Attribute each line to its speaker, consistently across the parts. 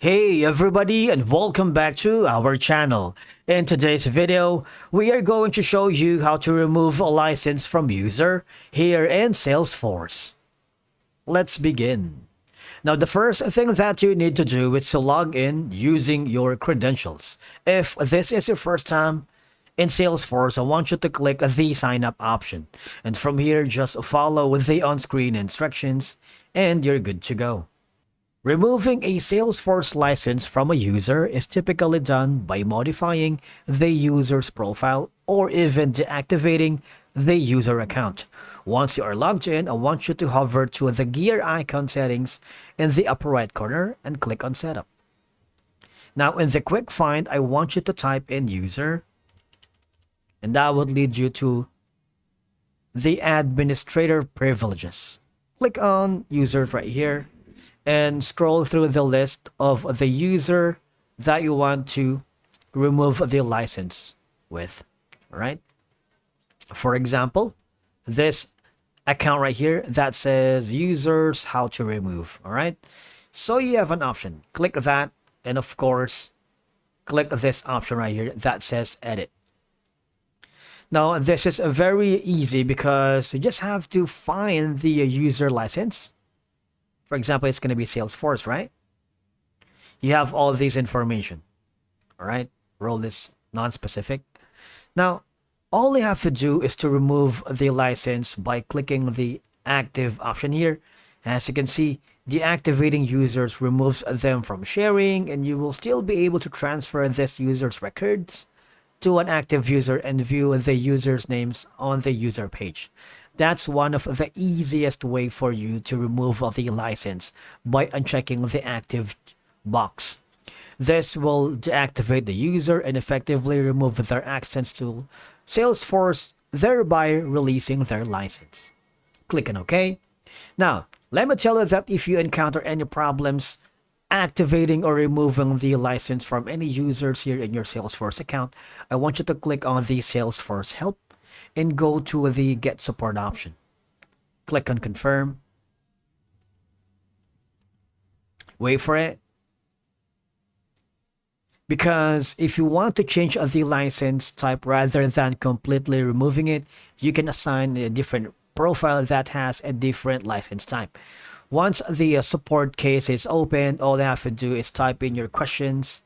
Speaker 1: Hey everybody, and welcome back to our channel. In today's video, we are going to show you how to remove a license from user here in Salesforce. Let's begin. Now the first thing that you need to do is to log in using your credentials. If this is your first time in Salesforce, I want you to click the sign up option. And from here, just follow the on-screen instructions and you're good to go. Removing a Salesforce license from a user is typically done by modifying the user's profile or even deactivating the user account. Once you are logged in, I want you to hover to the gear icon settings in the upper right corner and click on Setup. Now in the quick find, I want you to type in user, and that would lead you to the administrator privileges. Click on users right here and scroll through the list of the user that you want to remove the license with. All right. For example, this account right here that says users how to remove. All right. So you have an option. Click that, and of course, click this option right here that says edit. Now, this is very easy because you just have to find the user license. For example, it's going to be Salesforce, right? You have all of these information. All right. Role is non-specific. Now, all you have to do is to remove the license by clicking the active option here. As you can see, deactivating users removes them from sharing, and you will still be able to transfer this user's records to an active user and view the user's names on the user page. That's one of the easiest way for you to remove the license by unchecking the active box. This will deactivate the user and effectively remove their access to Salesforce, thereby releasing their license. Click on OK. Now, let me tell you that if you encounter any problems activating or removing the license from any users here in your Salesforce account, I want you to click on the Salesforce Help and go to the Get Support option. Click on Confirm. Wait for it. Because if you want to change the license type rather than completely removing it, you can assign a different profile that has a different license type. Once the support case is open, all you have to do is type in your questions.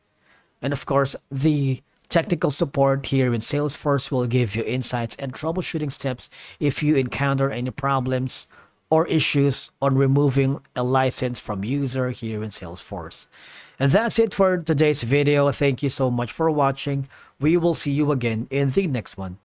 Speaker 1: And of course, the technical support here in Salesforce will give you insights and troubleshooting steps if you encounter any problems or issues on removing a license from user here in Salesforce. And that's it for today's video. Thank you so much for watching. We will see you again in the next one.